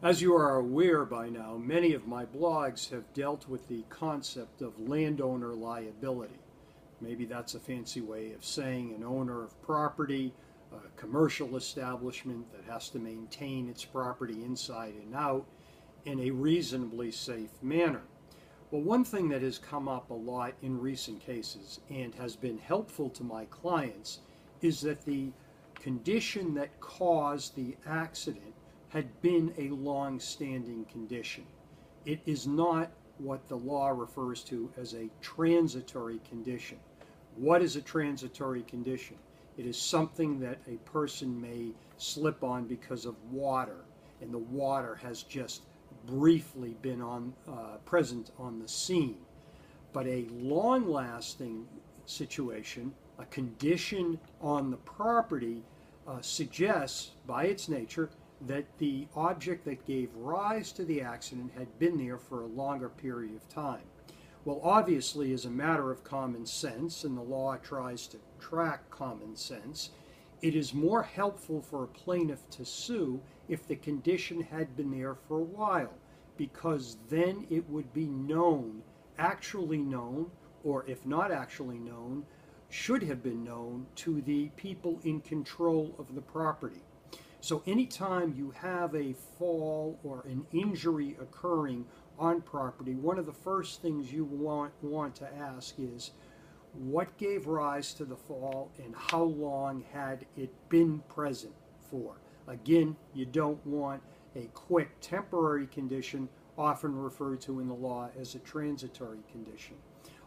As you are aware by now, many of my blogs have dealt with the concept of landowner liability. Maybe that's a fancy way of saying an owner of property, a commercial establishment that has to maintain its property inside and out in a reasonably safe manner. Well, one thing that has come up a lot in recent cases and has been helpful to my clients is that the condition that caused the accident had been a long-standing condition. It is not what the law refers to as a transitory condition. What is a transitory condition? It is something that a person may slip on because of water, and the water has just briefly been present on the scene. But a long-lasting situation, a condition on the property, suggests by its nature that the object that gave rise to the accident had been there for a longer period of time. Well, obviously, as a matter of common sense, and the law tries to track common sense, it is more helpful for a plaintiff to sue if the condition had been there for a while, because then it would be known, actually known, or if not actually known, should have been known to the people in control of the property. So anytime you have a fall or an injury occurring on property, one of the first things you want to ask is, what gave rise to the fall and how long had it been present for? Again, you don't want a quick temporary condition, often referred to in the law as a transitory condition.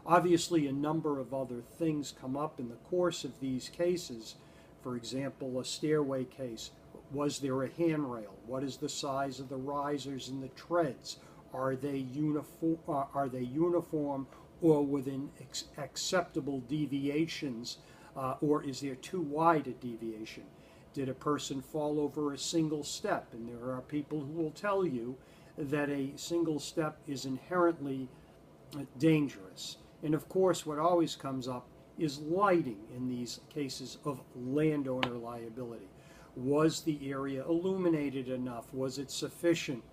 Obviously, a number of other things come up in the course of these cases. For example, a stairway case. Was there a handrail? What is the size of the risers and the treads? Are they uniform or within acceptable deviations, or is there too wide a deviation? Did a person fall over a single step? And there are people who will tell you that a single step is inherently dangerous. And of course, what always comes up is lighting in these cases of landowner liability. Was the area illuminated enough? Was it sufficient?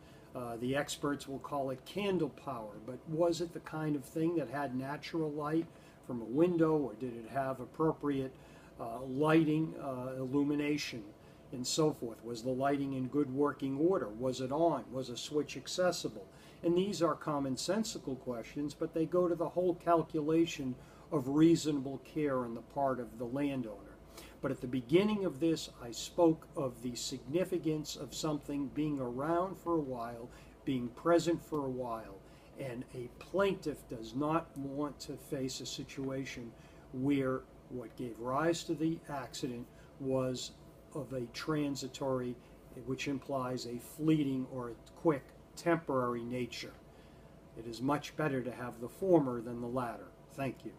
The experts will call it candle power, but was it the kind of thing that had natural light from a window, or did it have appropriate lighting, illumination, and so forth? Was the lighting in good working order? Was it on? Was a switch accessible? And these are commonsensical questions, but they go to the whole calculation of reasonable care on the part of the landowner. But at the beginning of this, I spoke of the significance of something being around for a while, being present for a while, and a plaintiff does not want to face a situation where what gave rise to the accident was of a transitory, which implies a fleeting or a quick, temporary nature. It is much better to have the former than the latter. Thank you.